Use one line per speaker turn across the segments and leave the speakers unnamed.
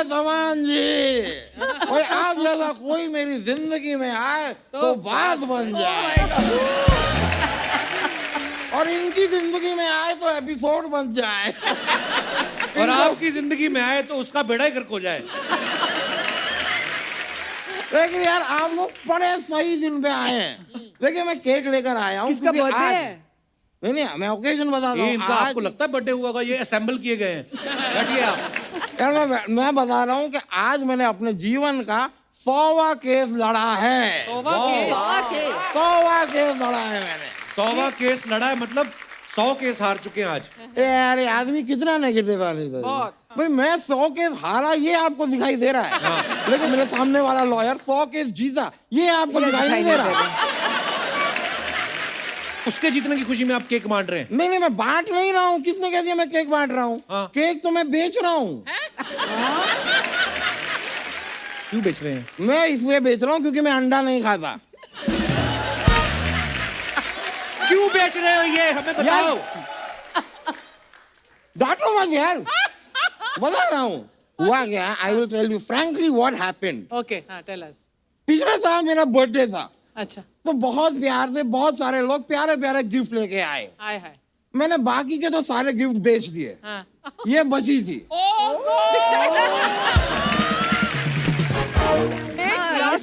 तमान जी, कोई आप जैसा कोई मेरी जिंदगी में आए तो बात बन जाए, और इनकी जिंदगी में आए तो एपिसोड बन जाए,
और आपकी जिंदगी में आए तो उसका बेड़ा ही गर्क हो जाए।
लेकिन यार आप लोग बड़े सही दिन पे आए हैं। देखिए मैं केक लेकर आया हूँ।
किसका बर्थडे है?
नहीं, मैं ओकेजन बताता हूँ।
इनका आपको लगता है बर्थडे हुआ होगा? ये असेंबल किए गए हैं। बैठिए आप।
यार मैं बता रहा हूँ कि आज मैंने अपने जीवन का 100वां केस लड़ा है।
100वां
केस लड़ा है मैंने।
100वां केस लड़ा है, मतलब 100 केस हार चुके हैं आज।
यार ये आदमी कितना नेगेटिव वाले भाई, मैं 100 केस हारा ये आपको दिखाई दे रहा है, लेकिन मेरे सामने वाला लॉयर 100 केस जीता ये आपको दिखाई नहीं दे रहा।
उसके जीतने की खुशी में आप केक बांट रहे हैं?
नहीं, मैं बांट नहीं रहा हूँ। किसने कह दिया मैं केक बांट रहा हूँ? केक तो मैं बेच रहा हूँ।
क्यों बेच रहे हैं?
मैं इसलिए बेच रहा हूँ क्योंकि मैं अंडा नहीं खाता।
क्यों बेच रहे हो ये हमें बताओ।
डांटो मत यार, बता रहा हूँ हुआ क्या। I will tell you frankly what happened.
Okay, हाँ, टेल अस।
पिछले साल मेरा बर्थडे था।
अच्छा।
तो बहुत प्यार से बहुत सारे लोग प्यारे प्यारे गिफ्ट लेके आए।
हाय।
मैंने बाकी के तो सारे गिफ्ट बेच दिए।
हाँ।
ये बची थी।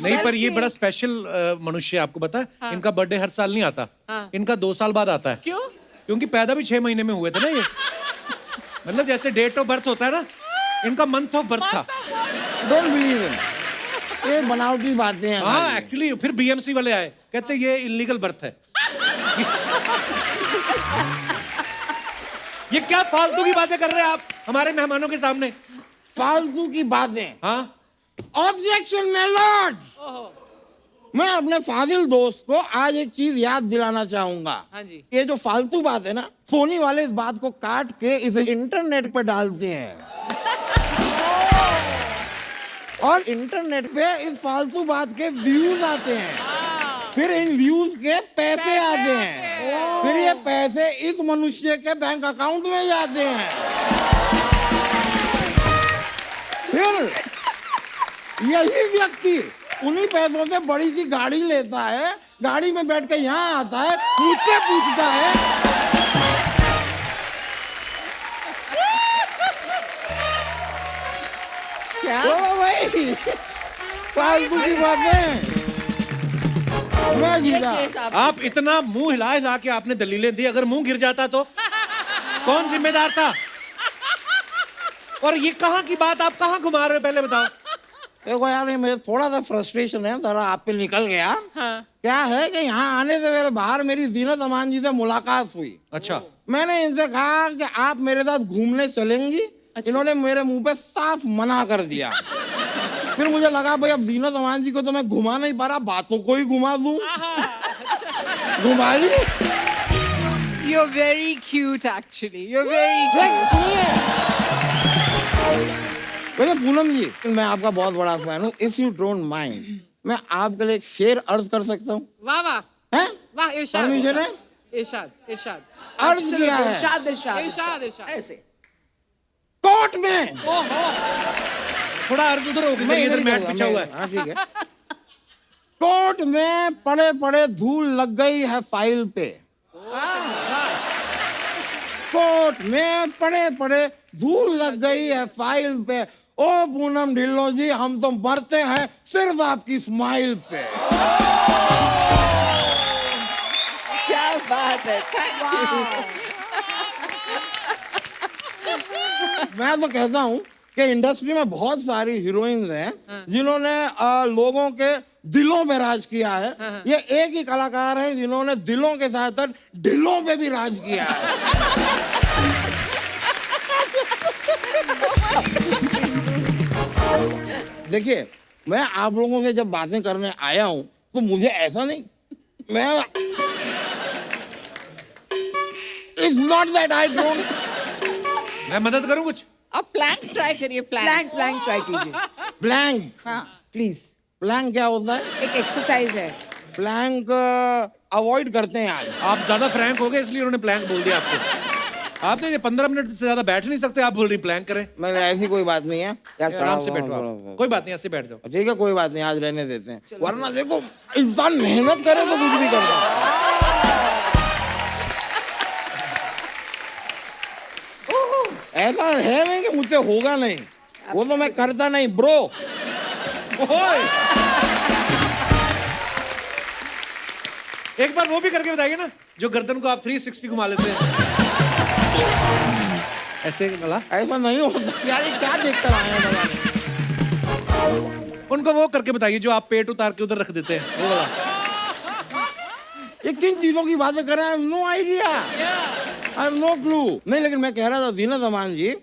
नहीं, पर ये बड़ा स्पेशल मनुष्य है, आपको पता है? इनका बर्थडे हर साल नहीं आता। इनका 2 साल बाद आता है।
क्यों?
क्योंकि पैदा भी 6 महीने में हुए थे ना ये। मतलब जैसे डेट ऑफ बर्थ होता है ना, इनका मंथ ऑफ बर्थ था।
डोंट बिलीव हिम, ये बनावटी बातें हैं।
हाँ, एक्चुअली फिर बीएमसी वाले आए, कहते ये इलीगल बर्थ है। ये क्या फालतू की बातें कर रहे हैं आप हमारे मेहमानों के सामने?
फालतू की बातें।
हाँ,
ऑब्जेक्शन माय लॉर्ड। मैं अपने फाजिल दोस्त को आज एक चीज याद दिलाना चाहूंगा।
हाँ जी।
ये जो फालतू बात है ना, सोनी वाले इस बात को काट के इसे इंटरनेट पे डालते हैं, और इंटरनेट पे इस फालतू बात के व्यूज आते हैं, फिर इन व्यूज के पैसे आते हैं, फिर ये पैसे इस मनुष्य के बैंक अकाउंट में जाते हैं, फिर यही व्यक्ति उन्हीं पैसों से बड़ी सी गाड़ी लेता है, गाड़ी में बैठ के यहाँ आता है, मुझसे पूछता है
क्या?
बोलो भाई, फालतू की बातें। मैं जीता।
आप इतना मुंह हिला हिला के आपने दलीलें दी, अगर मुंह गिर जाता तो कौन जिम्मेदार था? और ये कहाँ की बात आप कहाँ घुमा रहे हो, पहले बताओ।
देखो यार, ये मुझे थोड़ा सा फ्रस्ट्रेशन है, जरा आप पे निकल गया।
हाँ।
क्या है कि यहाँ आने से मेरे बाहर मेरी जीनत अमान जी से मुलाकात हुई।
अच्छा।
मैंने इनसे कहा कि आप मेरे साथ घूमने चलेंगी। अच्छा। इन्होंने मेरे मुंह पे साफ मना कर दिया। फिर मुझे लगा भाई अब जीनत अमान जी को तो मैं घुमा नहीं पा रहा, बातों को ही घुमा दूं। घुमा ली।
You're very cute actually. You're very cute.
वैसे पूनम जी, मैं आपका बहुत बड़ा फैन हूँ। इफ यू डोंट माइंड, मैं आपके लिए एक शेर अर्ज कर सकता हूँ?
वाह वाह
हैं?
वाह, इरशाद।
परमिशन है?
इरशाद
अर्ज किया है।
इरशाद।
ऐसे
कोर्ट में।
थोड़ा अर्ज उधर होगी, इधर मैट बिछा हुआ है।
हाँ ठीक है। कोर्ट में पड़े पड़े धूल लग गई है फाइल पे। कोर्ट में पड़े पड़े धूल लग गई है फाइल पे। ओ पूनम ढिल्लो जी, हम तो मरते हैं सिर्फ आपकी स्माइल पे।
क्या बात है, थैंक यू।
मैं तो कहता हूँ कि इंडस्ट्री में बहुत सारी हीरोइंस हैं जिन्होंने लोगों के दिलों पे राज किया है। ये एक ही कलाकार है जिन्होंने दिलों के साथ साथ ढिलों पे भी राज किया है। देखिए, मैं आप लोगों से जब बातें करने आया हूं तो मुझे ऐसा नहीं, मैं it's not that I don't.
मैं मदद करूं कुछ?
अब प्लैंक ट्राई करिए। प्लैंक
ट्राई कीजिए।
प्लैंक।
हाँ
प्लीज।
प्लैंक क्या होता है?
एक एक्सरसाइज है।
प्लैंक अवॉइड करते हैं आज।
आप ज्यादा फ्रैंक हो गए इसलिए उन्होंने प्लैंक बोल दिया आपको। आप तो 15 मिनट से ज्यादा बैठ नहीं सकते, आप बोल रही प्लान करें।
मैंने ऐसी कोई बात नहीं है यार,
आराम से
थोड़ा-
बैठो
थोड़ा-
आप। कोई बात नहीं, ऐसे बैठ जाओ।
ठीक है कोई बात नहीं, आज रहने देते हैं, वरना देखो इंसान मेहनत करे तो कुछ भी करता है। ऐसा है नहीं कि मुझसे होगा नहीं, वो तो मैं करता नहीं ब्रो।
ओए! एक बार वो भी करके बताइए ना, जो गर्दन को आप 360 घुमा लेते हैं ऐसे वाला।
ऐसा नहीं होता यार, ये क्या देख कर आए हैं पता नहीं।
उनको वो करके बताइए जो आप पेट उतार के उधर रख देते हैं, वो वाला।
ये किन चीजों की बातें कर रहे हैं? No idea, I have no clue. नहीं लेकिन मैं कह रहा था जीनत अमान जी,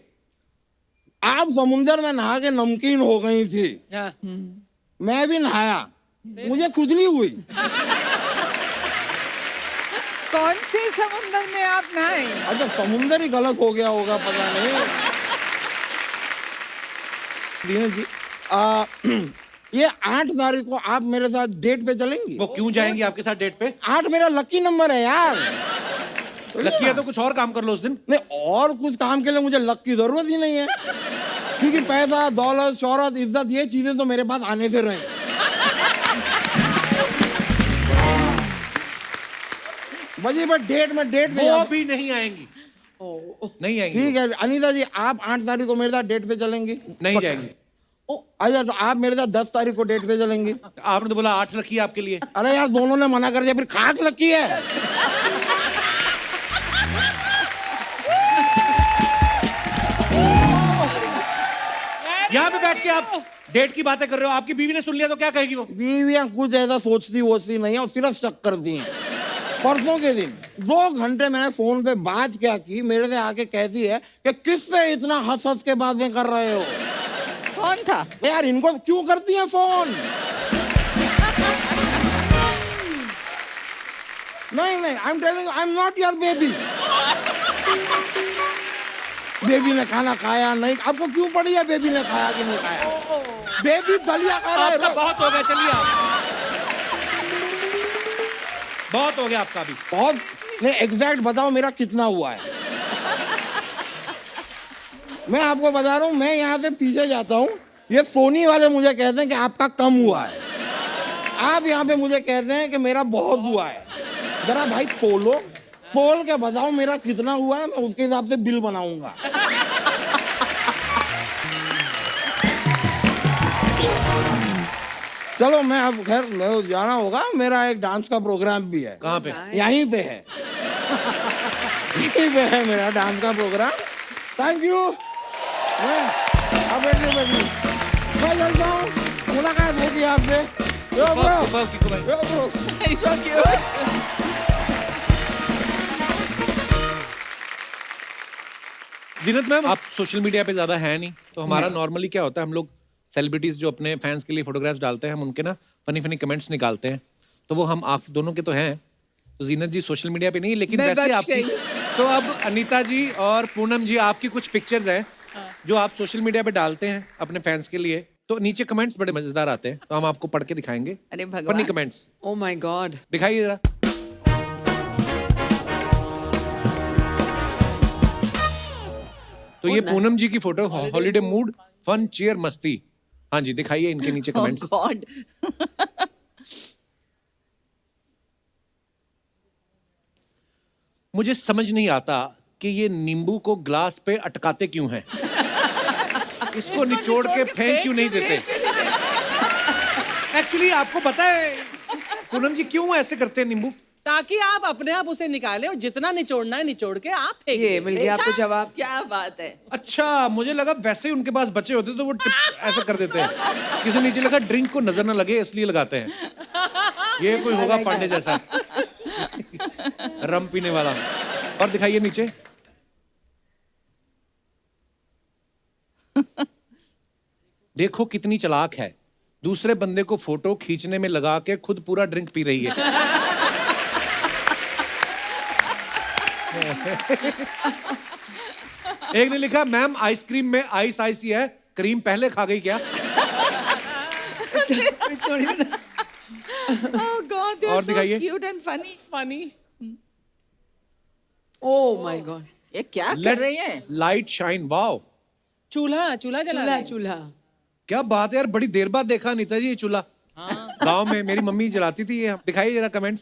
आप समुंदर में नहा के नमकीन हो गई थी,
हाँ।
मैं भी नहाया, मुझे खुजली हुई।
कौन से समुंदर में आप नहाए?
अच्छा समुंदर ही गलत हो गया होगा, पता नहीं। जीनत जी ये 8 तारीख को आप मेरे साथ डेट पे चलेंगी?
वो क्यों जाएंगे आपके साथ डेट पे?
8 मेरा लकी नंबर है यार।
लकी है तो कुछ और काम कर लो उस दिन।
नहीं और कुछ काम के लिए मुझे लक की जरूरत ही नहीं है, क्योंकि पैसा दौलत शोहरत इज्जत ये चीजें तो मेरे पास आने से रहे। बजी बट डेट पे
वो भी नहीं आएंगी, नहीं आएंगी।
ठीक है अनीता जी, आप 8 तारीख को मेरे साथ डेट पे चलेंगी?
नहीं जाएंगी।
अच्छा तो आप मेरे साथ 10 तारीख को डेट पे चलेंगी?
आपने तो बोला 8 लकी है आपके लिए।
अरे यार दोनों ने मना कर दिया, फिर खाक लकी है।
यहाँ पे बैठ के आप डेट की बातें कर रहे हो, आपकी बीवी ने सुन लिया तो क्या कहेगी वो?
बीवियां कुछ ऐसा सोचती वोचती नहीं है, और सिर्फ शक करती हैं। परसों के दिन 2 घंटे मैंने फोन पे बात क्या की, मेरे से आके कहती है कि किससे इतना हंस हंस के बातें कर रहे हो।
कौन था?
यार इनको क्यों करती हैं फोन? नहीं I am telling I am not your baby. Baby ने खाना खाया नहीं, आपको क्यों पड़ी है बेबी ने खाया कि नहीं खाया? बेबी दलिया खा रहा
आपका
है।
बहुत हो गया, चलिए आप। बहुत हो गया आपका भी।
बहुत नहीं, एग्जैक्ट बताओ मेरा कितना हुआ है? मैं आपको बता रहा हूं, मैं यहाँ से पीछे जाता हूँ, ये सोनी वाले मुझे कहते हैं कि आपका कम हुआ है, आप यहाँ पे मुझे कहते हैं कि मेरा बहुत हुआ है। जरा भाई तोल के बताओ मेरा कितना हुआ है, मैं उसके हिसाब से बिल बनाऊंगा। चलो मैं अब खैर मैं जाना होगा, मेरा एक डांस का प्रोग्राम भी है।
कहाँ पे?
यहीं पे है। यहीं पे है मेरा डांस का प्रोग्राम। Thank you. मैं चलता हूँ, मुलाकात होगी आपसे। यो ब्रो,
सुबह की कुमारी।
Yo bro.
He's so cute.
Zeenat ma'am, आप सोशल मीडिया पे ज्यादा है नहीं, तो हमारा नॉर्मली क्या होता है, हम लोग सेलिब्रिटीज जो अपने फैंस के लिए फोटोग्राफ्स डालते हैं, हम उनके ना फनी फनी कमेंट्स निकालते हैं, तो वो हम आप दोनों के तो हैं, तो जीनत जी सोशल मीडिया पे नहीं, लेकिन
मैं
वैसे
बच
आपकी
गई।
तो अब अनीता जी और पूनम जी आपकी कुछ पिक्चर्स हैं जो आप सोशल मीडिया पे डालते हैं अपने फैंस के लिए, तो नीचे कमेंट्स बड़े मजेदार आते हैं, तो हम आपको पढ़ के दिखाएंगे।
अरे भगवान।
Funny comments
Oh my God.
दिखाइए जरा। तो ये पूनम जी की फोटो, हॉलीडे मूड फन चीयर मस्ती। हाँ जी दिखाइए इनके नीचे
Oh
कमेंट्स।
God.
मुझे समझ नहीं आता कि ये नींबू को ग्लास पे अटकाते क्यों हैं। इसको निचोड़ के फेंक क्यों नहीं देते। एक्चुअली आपको पता है पूनम जी क्यों ऐसे करते हैं नींबू?
ताकि आप अपने आप उसे निकालें और जितना निचोड़ना है निचोड़ के आप फेंक
ये
दें।
मिल गया आपको
देखा?
जवाब।
क्या बात है।
अच्छा मुझे लगा वैसे ही उनके पास बचे होते तो वो ऐसा कर देते हैं। किसी नीचे लगा ड्रिंक को नजर ना लगे इसलिए लगाते हैं। ये कोई होगा पांडे जैसा रम पीने वाला। और दिखाइए नीचे। देखो कितनी चालाक है, दूसरे बंदे को फोटो खींचने में लगा के खुद पूरा ड्रिंक पी रही है। एक ने लिखा मैम आइसक्रीम में आइस आइसी है, क्रीम पहले खा गई क्या?
Oh God,
और
they're so
दिखाइए।
cute and funny.
Funny.
Oh my God.
ये क्या कर रही है?
लाइट शाइन, वाओ
चूल्हा चूल्हा जला
चूल्हा
रही है।
चूल्हा
क्या बात है यार, बड़ी देर बाद देखा अनीता जी ये चूल्हा। गांव में मेरी मम्मी जलाती थी ये। दिखाइए जरा कमेंट्स।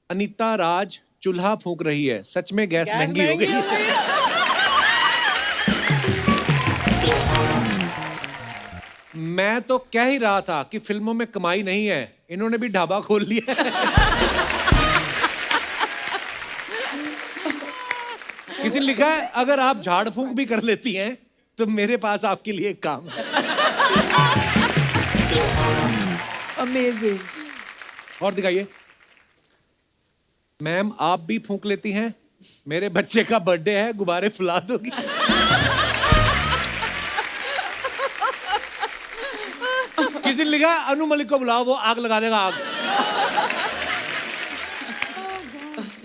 अनीता राज चूल्हा फूंक रही है, सच में गैस महंगी हो गई है। मैं तो कह ही रहा था कि फिल्मों में कमाई नहीं है, इन्होंने भी ढाबा खोल लिया है। किसी ने लिखा है अगर आप झाड़ फूंक भी कर लेती हैं तो मेरे पास आपके लिए एक काम है।
अमेजिंग।
और दिखाइए। मैम आप भी फूंक लेती हैं? मेरे बच्चे का बर्थडे है, गुब्बारे फुला दोगी? किसी ने लिखा है अनु मलिक को बुलाओ, वो आग लगा देगा आग।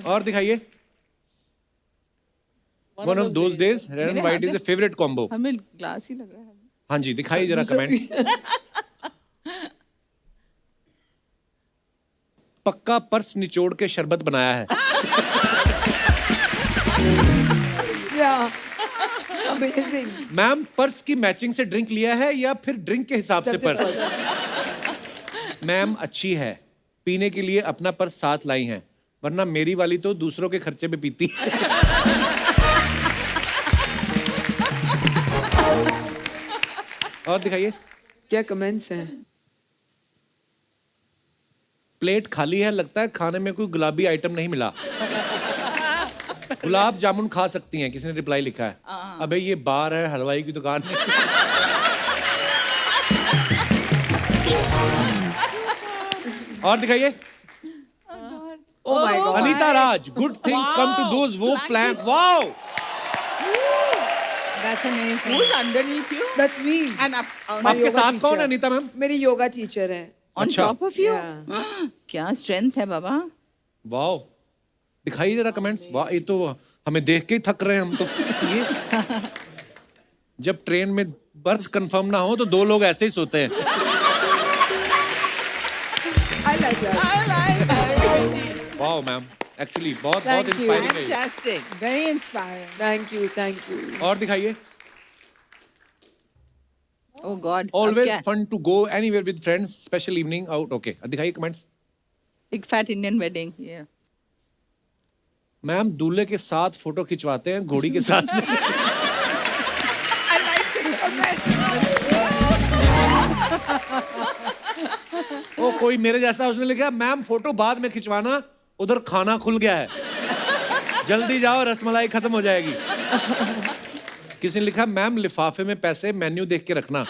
और दिखाइए। One of those days, red and white is a favorite combo.
हमें ग्लास ही लग रहा है।
हाँ जी, दिखाइए जरा कमेंट। पक्का पर्स निचोड़ के शरबत बनाया है।
अमेजिंग।
मैम पर्स की मैचिंग से ड्रिंक लिया है या फिर ड्रिंक के हिसाब से पर्स? मैम अच्छी है, पीने के लिए अपना पर्स साथ लाई हैं, वरना मेरी वाली तो दूसरों के खर्चे पे पीती है। और दिखाइए।
क्या कमेंट्स हैं?
प्लेट खाली है, लगता है खाने में कोई गुलाबी आइटम नहीं मिला। गुलाब जामुन खा सकती हैं, किसी ने रिप्लाई लिखा है। अबे ये बार है, हलवाई की दुकान नहीं। और दिखाइए।
Oh my God.
Anita Raj, good things come to those who plan. Wow,
That's amazing. Who's underneath you?
That's me.
And up,
आपके
योगा
साथ कौन
teacher।
है अनीता मैम?
मेरी योगा टीचर है।
on
अच्छा।
top of you?
Yeah.
क्या स्ट्रेंथ है बाबा।
वाओ, दिखाइए जरा कमेंट्स। वाह, ये तो हमें देख के ही थक रहे हैं हम तो। ये जब ट्रेन में बर्थ कंफर्म ना हो तो दो लोग ऐसे ही सोते हैं।
I like that.
I like that.
Wow ma'am, actually बहुत
Thank
बहुत
you.
इंस्पायरिंग है ये।
Fantastic. Very inspiring.
Thank you, thank you.
और दिखाइए।
Oh God.
Always
अब क्या?
fun to go anywhere with friends, special evening out. Okay, दिखाइए comments.
Big fat Indian wedding. Yeah.
Ma'am दूल्हे के साथ फोटो खिंचवाते हैं, घोड़ी के साथ नहीं। ओ कोई मेरे जैसा उसने लिखा मैम फोटो बाद में खिंचवाना, उधर खाना खुल गया है, जल्दी जाओ रसमलाई खत्म हो जाएगी। किसी ने लिखा मैम लिफाफे में पैसे मेन्यू देख के रखना,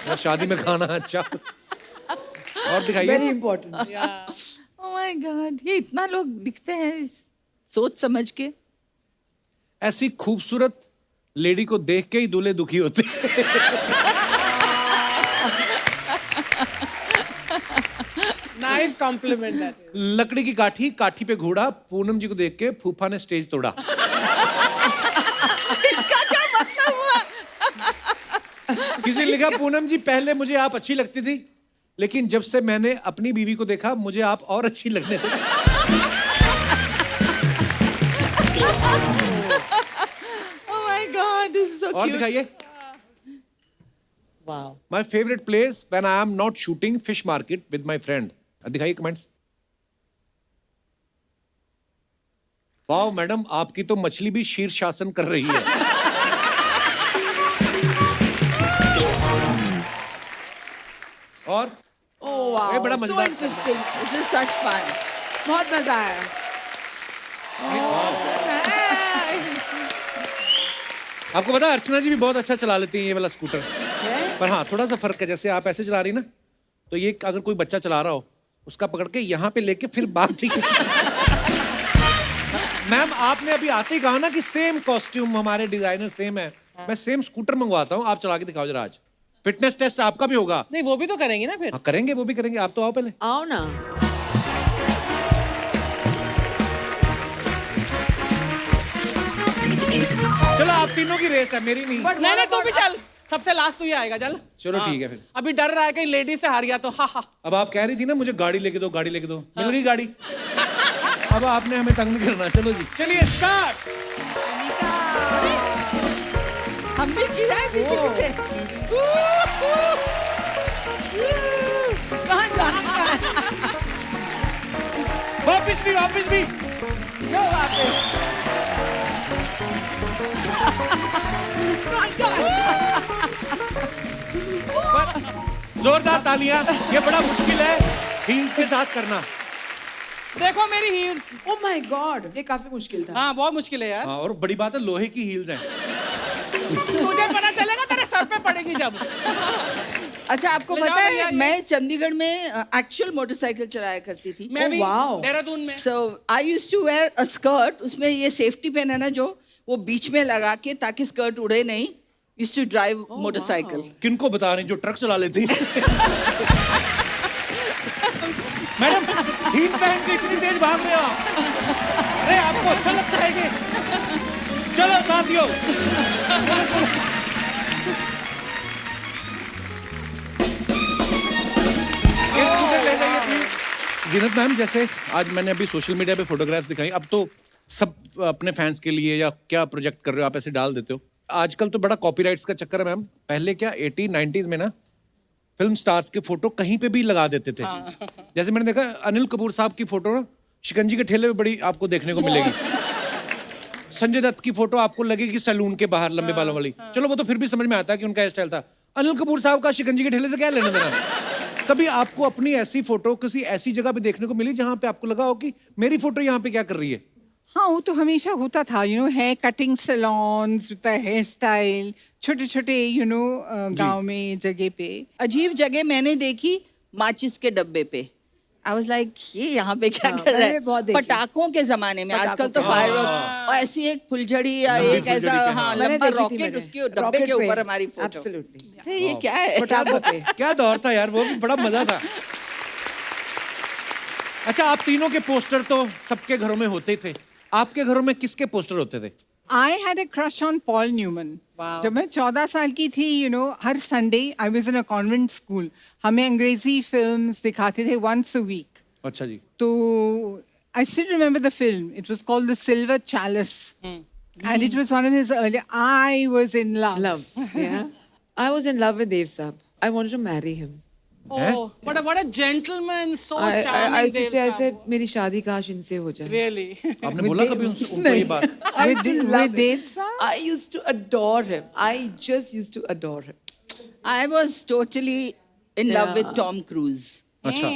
और शादी में खाना। अच्छा, और दिखाइए।
Very important.
Oh my God. ये इतना लोग लिखते हैं सोच समझ के।
ऐसी खूबसूरत लेडी को देख के ही दूल्हे दुखी होते हैं।
Nice compliment that.
लकड़ी की काठी, काठी पे घोड़ा, पूनम जी को देख के फूफा ने स्टेज तोड़ा।
इसका क्या मतलब हुआ?
किसी ने लिखा पूनम जी पहले मुझे आप अच्छी लगती थी, लेकिन जब से मैंने अपनी बीवी को देखा मुझे आप और अच्छी लगने लगी।
Oh my God. This is so
और
cute.
दिखाइए।
Wow.
My favourite place when I am not shooting, fish market with my friend. दिखाइए कमेंट्स। वाओ मैडम, आपकी तो मछली भी शीर्षासन कर रही है। और
Oh wow.
ये बड़ा
So
मजेदार।
interesting.
This is such fun.
बहुत मजा आया।
आपको पता है अर्चना जी भी बहुत अच्छा चला लेती हैं ये वाला स्कूटर। पर हाँ, थोड़ा सा फर्क है, जैसे आप ऐसे चला रही ना, तो ये अगर कोई बच्चा चला रहा हो उसका पकड़ के यहाँ पे लेके फिर बात ठीक है। मैम आपने अभी आते ही कहा ना कि सेम कॉस्ट्यूम हमारे डिजाइनर सेम है, मैं सेम स्कूटर मंगवाता हूँ, आप चला के दिखाओ जरा आज। फिटनेस टेस्ट आपका भी होगा।
नहीं वो भी तो करेंगे ना फिर।
हाँ करेंगे, वो भी करेंगे, आप तो आओ पहले।
आओ ना।
चलो आप तीनों की रेस है, मेरी नहीं।
नहीं नहीं तू भी चल, सबसे लास्ट तू ही आएगा, चल।
चलो ठीक है फिर।
अभी डर रहा है कहीं लेडी से हार गया तो। हा हा।
अब आप कह रही थी ना मुझे गाड़ी लेके दो, गाड़ी लेके दो, मिल गई गाड़ी। अब आपने हमें तंग नहीं करना, चलो जी चलिए स्टार्ट।
हम भी किया है पीछे पीछे। कहाँ जाना है?
वापिस भी
लो वापस।
जोरदार तालियां। ये बड़ा मुश्किल है हील्स के साथ करना।
देखो मेरी हील्स।
Oh my God, ये काफी मुश्किल था.
हाँ बहुत मुश्किल है यार।
हाँ, और बड़ी बात है लोहे की हील्स हैं।
तुझे पता चलेगा तेरे सर पे पड़ेगी जब।
अच्छा आपको
ले जाओ
पता
भैया
है
ये।
मैं चंडीगढ़ में एक्चुअल मोटरसाइकिल चलाया करती थी।
मैं भी
wow.
देहरादून में।
So I used to wear a skirt, उसमें ये सेफ्टी पिन है ना जो वो बीच में लगा के ताकि स्कर्ट उड़े नहीं। Used to drive motorcycle.
किनको बता रही जो ट्रक चला लेती। मैडम हील पहन के इतनी तेज भाग रहे हो आप। अरे आपको अच्छा लगता है कि चलो साथियों ये स्कूटर ले जाइए प्लीज। जीनत मैम जैसे आज मैंने अभी सोशल मीडिया पे फोटोग्राफ्स दिखाई, अब तो सब अपने फैंस के लिए या क्या प्रोजेक्ट कर रहे हो आप ऐसे डाल देते हो। आजकल तो बड़ा कॉपीराइट्स का चक्कर है मैम। पहले क्या 80-90s में ना फिल्म स्टार्स के फोटो कहीं पे भी लगा देते थे। जैसे मैंने देखा अनिल कपूर साहब की फोटो ना शिकंजी के ठेले पे बड़ी आपको देखने को मिलेगी। संजय दत्त की फोटो आपको लगेगी सैलून के बाहर लंबे बालों वाली। चलो वो तो फिर भी समझ में आता है कि उनका हेयर स्टाइल था। अनिल कपूर साहब का शिकंजी के ठेले से क्या लेना देना। कभी आपको अपनी ऐसी फोटो किसी ऐसी जगह पे देखने को मिली जहां पे आपको लगा हो कि मेरी फोटो यहाँ पे क्या कर रही है?
हाँ वो तो हमेशा होता था hair cutting salons with hair style छोटे छोटे गांव में जगह पे।
अजीब जगह मैंने देखी माचिस के डब्बे पे। I was like ये यहाँ पे क्या कर रहा
मैंने
है?
बहुत देखी।
पटाखों के जमाने में आजकल तो फायरवर्क और ऐसी एक फुलझड़ी या
लंबी
एक ऐसा
फुलझड़ी के,
हाँ
मैंने
लंबा
देखी थी
रॉकेट
मैंने।
उसके डब्बे
रॉकेट
के
पे।
ऊपर हमारी फोटो।
Absolutely.
ये क्या है?
पटाखों पे।
क्या दौर था यार, वो भी बड़ा मजा था। अच्छा आप तीनों के पोस्टर तो सबके घरों में होते थे, आपके घरों में किसके पोस्टर होते थे?
I had a crush on Paul Newman.
Wow.
जब मैं 14 साल की थी हर Sunday I was in a convent school, हमें अंग्रेजी फिल्म्स दिखाते थे once a week.
अच्छा जी।
तो I still remember the film. It was called The Silver Chalice. And it was one of his early. I was in love.
Love. Yeah. I was in love with Dev Saab. I wanted to marry him.
Oh, what a gentleman, so
I
charming.
used to
Dev
say, I
Saab.
said, मेरी शादी काश इनसे हो जाए.
Really.
आपने बोला कभी उनसे उनको ये बात?
with Dev Saab?
I used to adore him. I just used to adore him.
I was totally in love with Tom Cruise.
अच्छा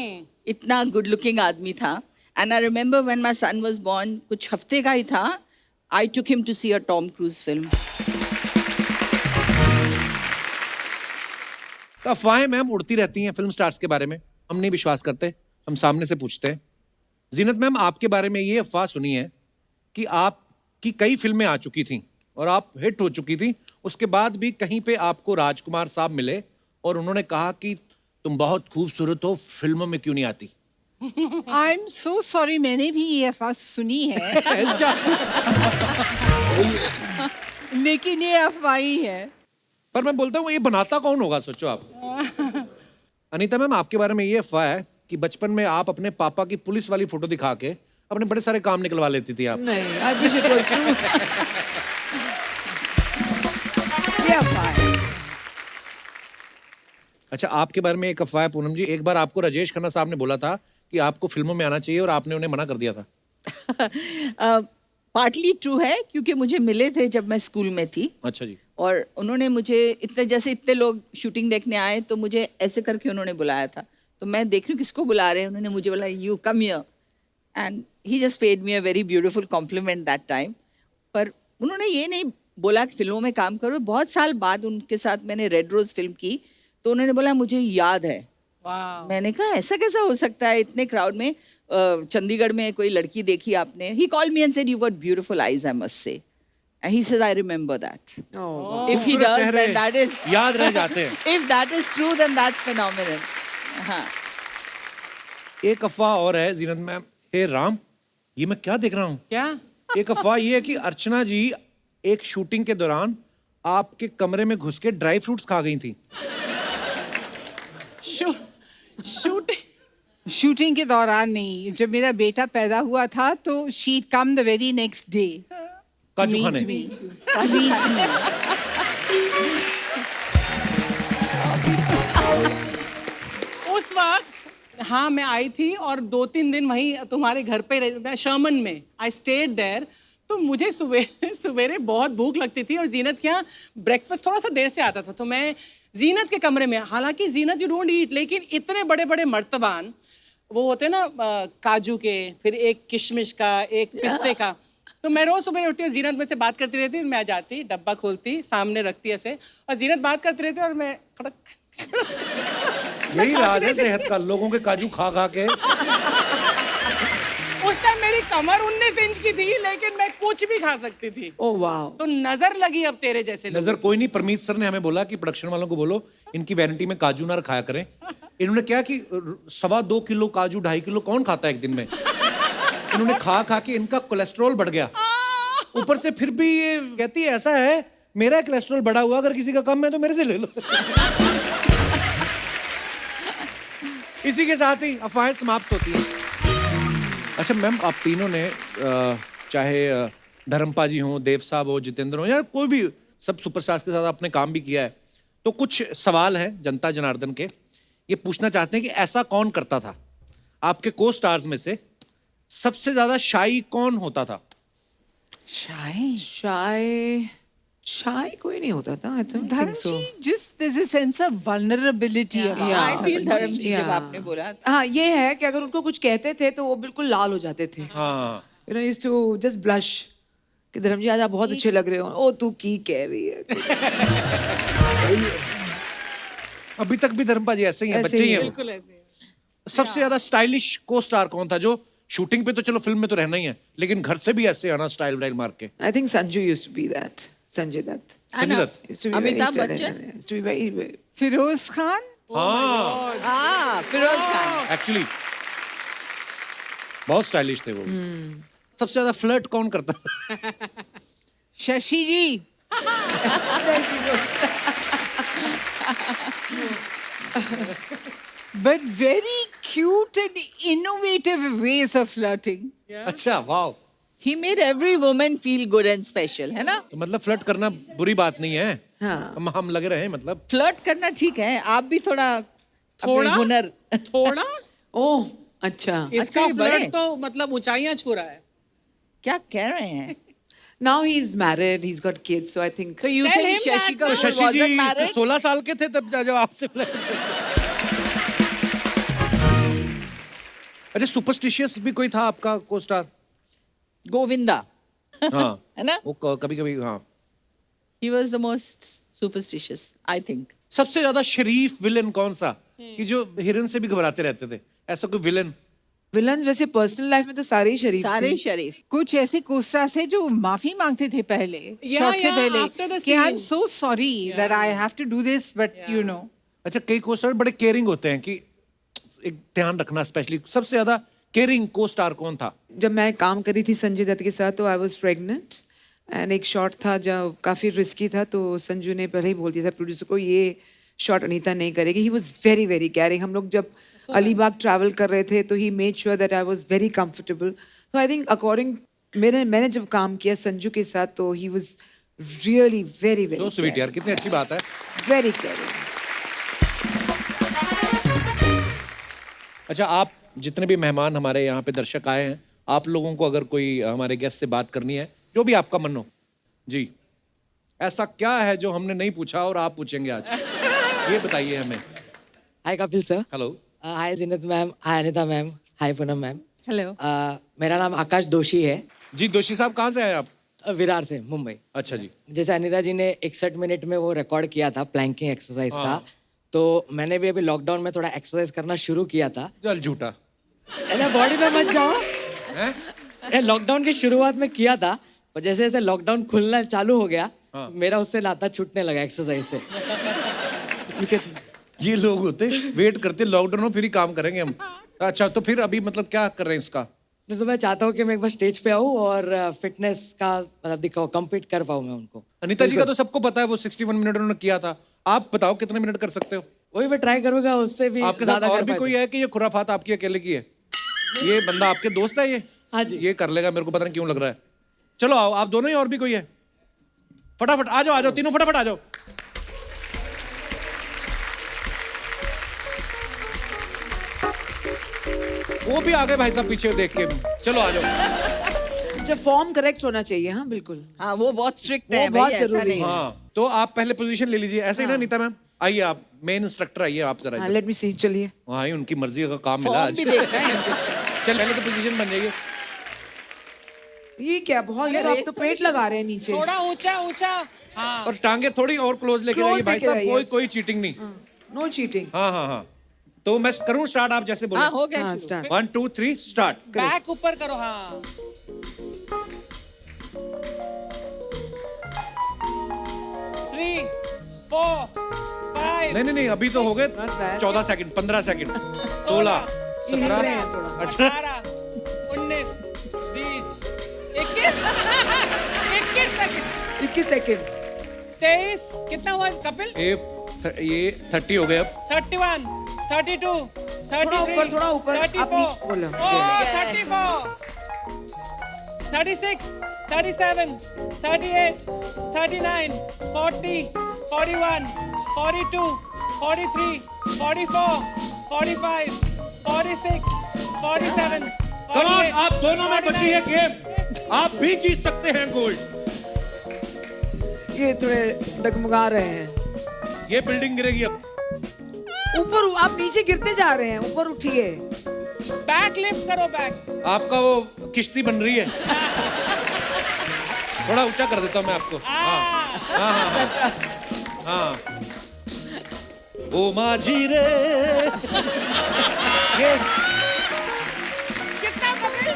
इतना गुड लुकिंग आदमी था। And I remember when my son was born कुछ हफ्ते का ही था, I took him to see a Tom Cruise film.
तो अफवाहें मैम उड़ती रहती हैं फिल्म स्टार्स के बारे में, हम नहीं विश्वास करते, हम सामने से पूछते हैं। जीनत मैम आपके बारे में ये अफवाह सुनी है कि आपकी कई फिल्में आ चुकी थी और आप हिट हो चुकी थी, उसके बाद भी कहीं पे आपको राजकुमार साहब मिले और उन्होंने कहा कि तुम बहुत खूबसूरत हो, फिल्मों में क्यों नहीं आती?
I'm so sorry, मैंने भी ये अफवाह सुनी है। लेकिन ये अफवाह ही है।
पर मैं बोलता हूँ ये बनाता कौन होगा, सोचो आप। अनीता मैम आपके बारे में ये अफवाह है कि बचपन में आप अपने पापा की पुलिस वाली फोटो दिखा के अपने बड़े सारे काम निकलवा लेती थी आप।
नहीं, I wish it was true. ये अफवाह है.
अच्छा आपके बारे में एक अफवाह है पूनम जी, एक बार आपको राजेश खन्ना साहब ने बोला था कि आपको फिल्मों में आना चाहिए और आपने उन्हें मना कर दिया था।
पार्टली ट्रू है क्योंकि मुझे मिले थे जब मैं स्कूल में थी
अच्छा जी।
और उन्होंने मुझे इतने लोग शूटिंग देखने आए तो मुझे ऐसे करके उन्होंने बुलाया था। तो मैं देख रही हूँ किसको बुला रहे हैं, उन्होंने मुझे बोला you come here and he just paid me a very beautiful compliment that time. पर उन्होंने ये नहीं बोला कि फिल्मों में काम करो। बहुत साल बाद उनके साथ मैंने रेड रोज फिल्म की तो उन्होंने बोला मुझे याद है।
Wow.
मैंने कहा ऐसा कैसा हो सकता है इतने क्राउड में, चंडीगढ़ में कोई लड़की देखी आपने? He called me and said you got beautiful eyes I must say and he said I remember that.
Oh,
if he does then that is
याद रह जाते हैं।
If that is true then that's phenomenal. हाँ
एक अफवाह और है जीनत ma'am, हे राम ये मैं क्या देख रहा हूँ।
क्या?
एक अफवाह ये है कि अर्चना जी एक शूटिंग के दौरान आपके कमरे में घुस के ड्राई फ्रूट्स खा गई थी।
शूटिंग
शूटिंग के दौरान नहीं, जब मेरा बेटा पैदा हुआ था तो she come the very next day
काजू खाने
उस वक्त हाँ मैं आई थी और 2-3 दिन वहीं तुम्हारे घर पे मैं शर्मन में आई स्टेड देयर। तो मुझे सवेरे बहुत भूख लगती थी और जीनत के यहाँ ब्रेकफास्ट थोड़ा सा देर से आता था, तो मैं जीनत के कमरे में, हालांकि जीनत यू डोंट ईट, लेकिन इतने बड़े बड़े मर्तबान वो होते ना काजू के, फिर एक किशमिश का, एक पिस्ते का, तो मैं रोज सुबह उठती हूँ, जीनत में से बात करती रहती, मैं आ जाती, डब्बा खोलती, सामने रखती ऐसे, और जीनत बात करती रहती और मैं खड़क
यही राज है सेहत का, लोगों के काजू खा खा के।
उस टाइम मेरी कमर 19 इंच की थी, लेकिन मैं कुछ भी खा सकती थी।
Oh wow.
तो नजर लगी अब तेरे जैसे लोगों
नजर कोई नहीं, परमीत सर ने हमें बोला कि प्रोडक्शन वालों को बोलो इनकी वैनिटी में काजू ना रखाया करें। इन्होंने क्या कि 2.25 किलो काजू 2.5 किलो कौन खाता है एक दिन में। इन्होंने खा खा के इनका कोलेस्ट्रॉल बढ़ गया, ऊपर से फिर भी ये कहती है ऐसा है मेरा कोलेस्ट्रॉल बढ़ा हुआ, अगर किसी का कम है तो मेरे से ले लो। इसी के साथ ही अफवाहें समाप्त होती हैं। अच्छा मैम, आप तीनों ने चाहे धर्मपा जी हो, देव साहब हो, जितेंद्र हो, या कोई भी सब सुपरस्टार्स के साथ आपने काम भी किया है, तो कुछ सवाल हैं जनता जनार्दन के। ये पूछना चाहते हैं कि ऐसा कौन करता था आपके को स्टार्स में से, सबसे ज्यादा शाई कौन होता था?
Shy कोई नहीं होता था, I don't think so.
just there's a sense of vulnerability about
Yeah.
I feel धर्म जी जब
Yeah.
आपने बोला
हाँ, ये है कि अगर उनको कुछ कहते थे तो वो बिल्कुल लाल हो जाते थे।
हाँ,
You know, used to just blush कि धर्म जी आज आप बहुत अच्छे लग रहे हो। ओ तू की कह रही है?
अभी तक भी धर्मपा जी ऐसे ही हैं,
ऐसे
बच्चे
ही
ही
हैं।
हैं।
बिल्कुल ऐसे।
सबसे ज्यादा स्टाइलिश को स्टार कौन था, जो शूटिंग पे तो चलो फिल्म में तो रहना ही है, लेकिन घर से भी ऐसे आना स्टाइल वाइल मार के?
I think Sanju used to be that. Sanjay Dutt.
Sanjay Dutt.
Used to be
Amitabh
very
Bachchan?
stylish. Used to be very
Firoz Khan
हाँ,
हाँ फिरोज खान
एक्चुअली बहुत स्टाइलिश थे वो। सबसे ज्यादा फ्लर्ट कौन करता था?
शशि जी but very cute and innovative ways of flirting.
अच्छा, वाह।
he made every woman feel good and special, है ना?
तो मतलब फ्लर्ट करना बुरी बात नहीं है।
हाँ।
हम लगे रहे मतलब।
फ्लर्ट करना ठीक है, आप भी थोड़ा
थोड़ा
अपने हुनर
थोड़ा
ओह अच्छा।
इसका
अच्छा, बड़े।
फ्लर्ट तो मतलब ऊंचाइयां छू रहा है।
क्या कह रहे हैं?
Now he's married, he's got kids, so I think.
So you
Tell
think
him
Shashi
that
Kapoor
तो शशि
wasn't
जी
married?
तो 16 साल के थे तब जब आपसे फ्लर्ट। अच्छा, सुपरस्टिशियस भी कोई था आपका को स्टार?
गोविंदा
हाँ,
है ना?
वो कभी कभी हाँ।
He was the most superstitious, I think.
सबसे ज्यादा शरीफ विलन कौन सा, कि जो हीरोइन से भी घबराते रहते थे, ऐसा कोई विलन?
Villains वैसे पर्सनल लाइफ में तो सारे ही शरीफ
सारे
थे।
शरीफ।
कुछ ऐसे कोस्टा से जो माफी मांगते थे पहले
Yeah,
शॉट से
yeah,
पहले
after the
कि I am
scene.
So sorry that I have to do this but you know
अच्छा, कई को स्टार बड़े केयरिंग होते हैं कि एक ध्यान रखना, स्पेशली सबसे ज्यादा केयरिंग को स्टार कौन था?
जब मैं काम कर रही थी संजय दत्त के साथ तो आई वाज प्रेग्नेंट एंड एक शॉट था जो काफ़ी रिस्की था, तो संजू ने पहले ही बोल दिया था प्रोड्यूसर को ये शॉट अनीता नहीं करेगी। He was very very caring. हम लोग जब अलीबाग ट्रैवल कर रहे थे तो he made sure that I was very comfortable. तो आई थिंक अकॉर्डिंग मैंने जब काम किया संजू के साथ तो he was really very
so
very
sweet यार, कितनी अच्छी बात है।
Very caring.
अच्छा, आप जितने भी मेहमान हमारे यहाँ पे दर्शक आए हैं, आप लोगों को अगर कोई हमारे गेस्ट से बात करनी है, जो भी आपका मन हो जी, ऐसा क्या है जो हमने नहीं पूछा और आप पूछेंगे आज, ये बताइए हमें।
हाय कपिल सर।
हेलो।
हाय जिन्नत मैम, हाय अनिता मैम, हाय पूनम मैम।
हेलो।
मेरा नाम आकाश दोषी है,
जी दोषी साहब, कहाँ से आए आप?
विरार से, मुंबई।
अच्छा जी।
जैसे अनिता जी ने 61 मिनट में वो रिकॉर्ड किया था प्लैंकिंग एक्सरसाइज का, तो मैंने भी अभी लॉकडाउन में थोड़ा एक्सरसाइज करना शुरू किया था।
चल झूठा।
अरे बॉडी पे मत जाओ। लॉकडाउन की शुरुआत में किया था, पर जैसे जैसे लॉकडाउन खुलना चालू हो गया, मेरा उससे नाता छूटने लगा एक्सरसाइज से।
ये लोग होते वेट करते लॉकडाउन हो फिर ही काम करेंगे हम। अच्छा, तो फिर अभी मतलब क्या कर रहे हैं इसका?
तो मैं चाहता हूँ कि मैं एक बार स्टेज पे आऊँ और फिटनेस का मतलब दिखाऊँ, कम्पीट कर पाऊँ मैं उनको।
अनीता जी का तो सबको पता है, वो 61 मिनट उन्होंने किया था। आप बताओ कितने मिनट कर सकते हो?
वही मैं ट्राई करूंगा, उससे भी
आपके साथ
ज्यादा
और
कर
भी
पाए
कोई
तो।
है कि ये खुराफात आपकी अकेले की है? ये बंदा आपके दोस्त है ये?
हाँ जी।
ये कर लेगा, मेरे को पता नहीं क्यों लग रहा है। चलो आओ, आप दोनों ही, और भी कोई है? फटाफट आ जाओ, तीनों फटाफट आ जाओ। वो भी आ गए भाई साहब पीछे देख के। चलो आ जाओ।
अच्छा, फॉर्म करेक्ट होना चाहिए। हाँ बिल्कुल,
हाँ वो बहुत स्ट्रिक्ट
वो
है
बहुत
भाई, ऐसा
जरूरी
नहीं है।
हाँ, तो आप पहले पोजीशन ले लीजिए, ऐसे ही ना नीता मैम? आइए आप, मेन इंस्ट्रक्टर आइए आप जरा।
हाँ लेट मी सी, चलिए।
वहाँ ही उनकी मर्जी का काम मिला
फॉर्म
आज।
भी देखना है।
चल पहले तो पोजीशन बन जाइए।
ये क्या बहुत, ये तो आप तो पेट लगा रहे हैं नीचे।
थोड़ा ऊंचा ऊंचा। हाँ
और टांगे थोड़ी और क्लोज लेके
Close
जाइए भाई
लेके
साहब,
जाइए।
कोई चीटिंग नहीं।
No cheating.
हाँ हाँ हाँ, तो मैं करूँ स्टार्ट, आप जैसे
हाँ
बोले?
हो गया
हाँ
शुरू।
स्टार्ट।
1 2 3 स्टार्ट।
बैक ऊपर करो। हाँ 3 4 5
नहीं, अभी तो हो गए
Not bad.
14 सेकंड, 15 सेकंड, 16
ये हिल रहे
17
हैं थोड़ा।
18 19 20 21 21 सेकंड
21 सेकंड।
23 कितना हुआ कपिल?
ये 30 हो गए अब।
31 32 33
थोड़ा ऊपर,
34
अपनी बोलो।
Oh, 34 36 37 38 39 40 41 42 43 44 45 46 47
कम ऑन, आप दोनों में बची है गेम, आप भी जीत सकते हैं गोल्ड।
ये थोड़े डगमगा रहे हैं।
ये बिल्डिंग गिरेगी अब।
ऊपर, आप नीचे गिरते जा रहे हैं, ऊपर उठिए।
बैक लिफ्ट करो बैक।
आपका वो किश्ती बन रही है। थोड़ा ऊंचा कर देता हूँ मैं आपको। हाँ। ओ माझी रे। ये
कितना कपिल?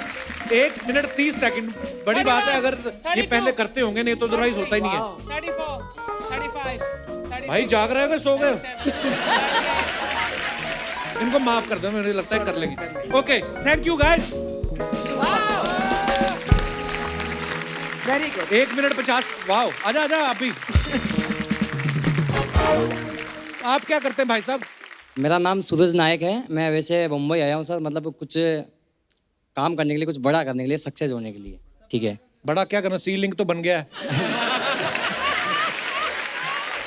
1 मिनट 30 सेकंड, बड़ी बात है अगर ये पहले करते होंगे, नहीं तो अदरवाइज होता ही नहीं है।
34 35 36
भाई जाग रहे हो, सो गए हो?
37
इनको माफ कर दो, मुझे लगता है कर लेंगे। Okay, thank you guys.
Very good.
1 minute 50। Wow, आजा आप भी। आप क्या करते हैं भाई साहब?
मेरा नाम सूरज नायक है। मैं वैसे मुंबई आया हूँ सर, मतलब कुछ काम करने के लिए, कुछ बड़ा करने के लिए, सक्सेस होने के लिए। ठीक है,
बड़ा क्या करना, सी लिंक तो बन गया है।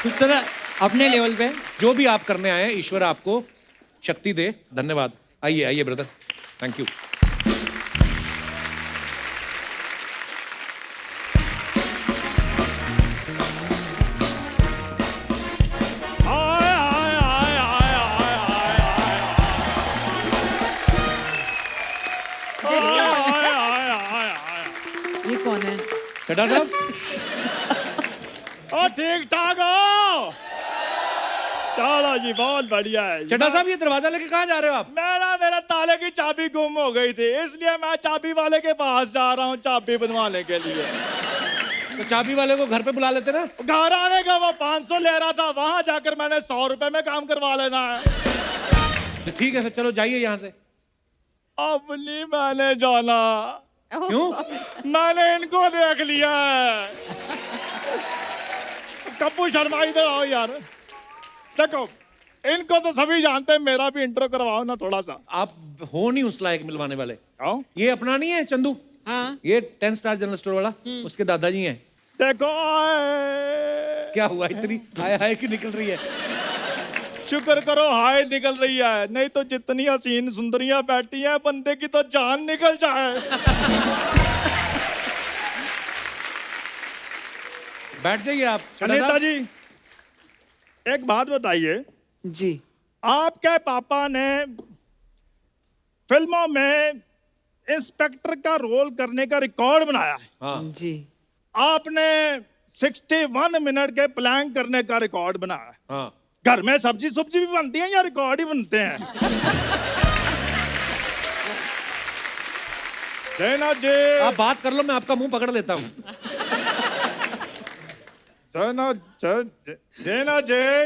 कुछ सर अपने लेवल पे।
जो भी आप करने आए हैं, ईश्वर आपको शक्ति दे। धन्यवाद। आइए ब्रदर, थैंक यू।
ये कौन है?
चड्ढा साहब,
ठीक ठाक हो? चलो जी, बहुत बढ़िया है।
चड्ढा साहब, ये दरवाजा लेके कहाँ जा रहे हो आप?
मेरा ताले की चाबी गुम हो गई थी, इसलिए मैं चाबी वाले के पास जा रहा हूँ चाबी बनवाने के लिए।
तो चाबी वाले को घर पे बुला लेते ना।
घर आने का वो 500 ले रहा था, वहां जाकर मैंने 100 रुपए में काम करवा लेना है।
तो ठीक है सर, चलो जाइए यहाँ से।
अब नहीं मैंने जाना,
क्यों?
मैंने इनको देख लिया है। कप्पू शर्मा इधर आओ यार। देखो, इनको तो सभी जानते हैं, मेरा भी इंट्रो करवाओ ना थोड़ा सा।
आप हो नहीं उस लायक मिलवाने वाले।
आओ।
ये अपना नहीं है चंदू?
हाँ
ये 10 स्टार जनरल स्टोर वाला, उसके दादाजी हैं।
देखो आए।
क्या हुआ, इतनी हाय हाय की निकल रही है?
शुक्र करो हाय निकल रही है, नहीं तो जितनी हसीन सुंदरियां बैठी हैं, बंदे की तो जान निकल जाए।
बैठ जाइए आप।
अनीता जी, एक बात बताइए,
जी।
आपके पापा ने फिल्मों में इंस्पेक्टर का रोल करने का रिकॉर्ड बनाया है।
हाँ।
जी।
आपने 61 मिनट के प्लान करने का रिकॉर्ड बनाया है।
हाँ।
घर में सब्जी सुब्जी भी बनती है या रिकॉर्ड ही बनते हैं? जैना जी,
आप बात कर लो, मैं आपका मुंह पकड़ लेता हूँ।
जैना जी,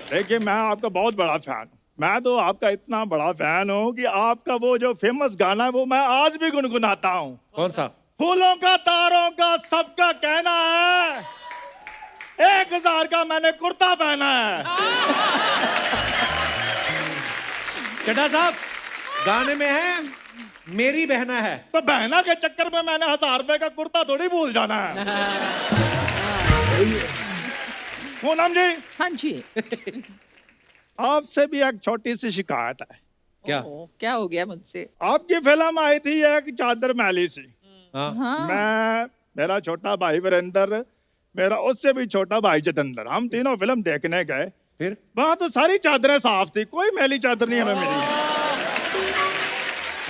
देखिए मैं आपका बहुत बड़ा फैन हूँ। मैं तो आपका इतना बड़ा फैन हूँ कि आपका वो जो फेमस गाना है वो मैं आज भी गुनगुनाता हूँ।
कौन सा?
फूलों का तारों का सबका कहना है, एक 1000 का मैंने कुर्ता पहना है।
चड्ढा साहब गाने में है मेरी बहना है।
तो बहना के चक्कर में मैंने 1000 रुपए का कुर्ता थोड़ी भूल जाना है। पूनम जी,
हाँ जी।
आपसे भी एक छोटी सी शिकायत है।
क्या?
क्या हो गया मुझसे?
आपकी फिल्म आई थी एक चादर मैली सी।
हाँ।
मैं, मेरा छोटा भाई वीरेंद्र, मेरा उससे भी छोटा भाई जितेंद्र, हम तीनों फिल्म देखने गए।
फिर
वहां तो सारी चादरें साफ थी, कोई मैली चादर नहीं हमें मिली।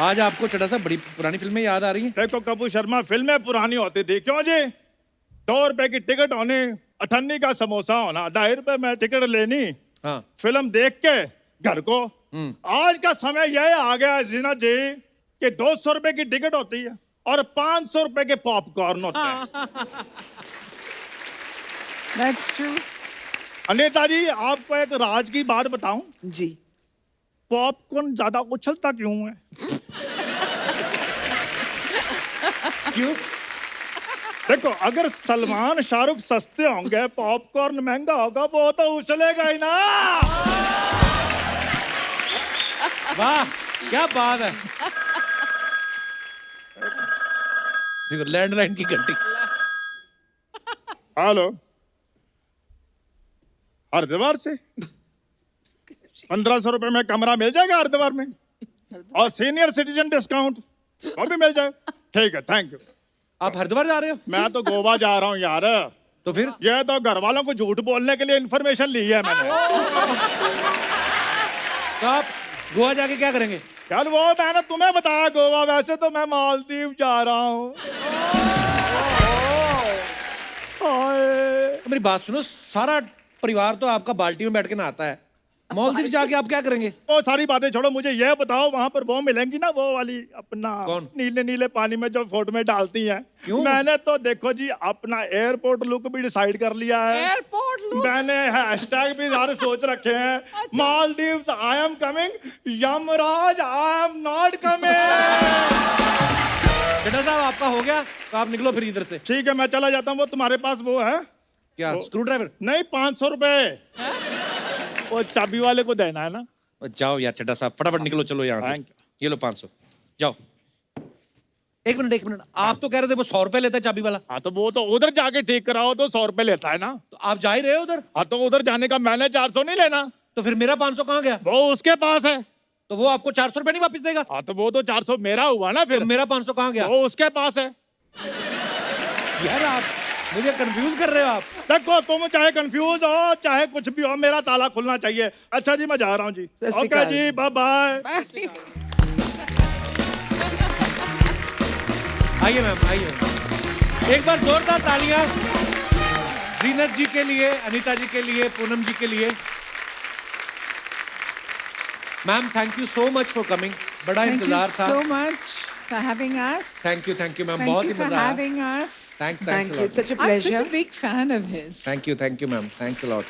आज आपको चड्ढा साहब बड़ी पुरानी फिल्में याद आ रही हैं?
देखो कपूर शर्मा, फिल्में पुरानी होती थी, क्यों जी? 2 रुपए की टिकट होनी, 98 का समोसा होना, 2.5 रुपए में टिकट लेनी,
हाँ।
फिल्म देख के घर को। आज का समय यह आ गया है जीना जी कि 200 रुपए की टिकट होती है और 500 रुपए के पॉपकॉर्न होते हैं।
That's true.
अनीता जी, आपको एक राज की बात बताऊं,
जी।
पॉपकॉर्न ज्यादा उछलता क्यों है?
क्यों?
देखो, अगर सलमान शाहरुख सस्ते होंगे, पॉपकॉर्न महंगा होगा, वो तो उछलेगा ही ना।
वाह क्या बात है। देखो लैंडलाइन की घंटी।
हेलो, हरिद्वार से 1500 रुपए में कमरा मिल जाएगा हरिद्वार में, और सीनियर सिटीजन डिस्काउंट वो भी मिल जाएगा। ठीक है, थैंक यू।
आप हरिद्वार जा रहे हो?
मैं तो गोवा जा रहा हूँ यार।
तो फिर
ये तो घर वालों को झूठ बोलने के लिए इन्फॉर्मेशन ली है मैंने।
तो आप गोवा जाके क्या करेंगे?
यार वो मैंने तुम्हें बताया गोवा, वैसे तो मैं मालदीव जा रहा हूँ।
मेरी बात सुनो, सारा परिवार तो आपका बाल्टी में बैठ के नहाता है, मालदीव जाके आप क्या करेंगे?
वो सारी बातें छोड़ो, मुझे ये बताओ, वहां पर वो मिलेंगी ना, वो वाली अपना
कौन?
नीले नीले पानी में जो फोटो में डालती हैं।
क्यों?
मैंने तो देखो जी अपना एयरपोर्ट लुक भी डिसाइड कर लिया है।
Airport look?
मैंने हैशटैग भी सारे सोच रखे हैं। Maldives I am coming, Yamraj I am not coming.
Chadha साहब आपका हो गया, तो आप निकलो फिर इधर से।
ठीक है, मैं चला जाता हूँ। वो तुम्हारे पास वो है
क्या? Screw driver?
नहीं, 500 रुपए वो चाबी वाले को देना है ना।
जाओ यार चड्ढा साहब, फटाफट निकलो, चलो यहाँ से।
Thank
ये लो 500, जाओ। एक मिनट, आप तो कह रहे थे वो 100 रुपए लेता है चाबी वाला।
हाँ, तो वो तो उधर जाके ठीक कराओ तो 100 रुपए लेता है ना।
तो आप जा ही रहे हो उधर?
हाँ, तो उधर जाने का मैंने 400 नहीं लेना।
तो फिर मेरा 500 कहाँ गया?
वो उसके पास है।
तो वो आपको 400 रुपए नहीं वापस देगा?
हाँ, तो वो तो 400 मेरा हुआ ना फिर।
तो मेरा 500 कहाँ गया?
वो उसके पास है।
यार आप मुझे कंफ्यूज कर रहे हो आप।
देखो, तुम चाहे कंफ्यूज हो चाहे कुछ भी हो, मेरा ताला खुलना चाहिए। अच्छा जी, मैं जा रहा हूँ जी।
सत श्री
ओके
अकाल।
जी, बाय बाय।
आइए मैम, आइए। एक बार जोरदार तालियां जीनत जी के लिए, अनीता जी के लिए, पूनम जी के लिए। Ma'am thank you so much for coming, बड़ा
Thank you
इंतजार था।
so much for having us.
Thank you ma'am,
Thank
बहुत
you
ही
for
मजा आया।
having us.
Thanks
Thank you. It's such a
I'm such
pleasure.
a big fan of his.
Thank you ma'am, thanks a lot.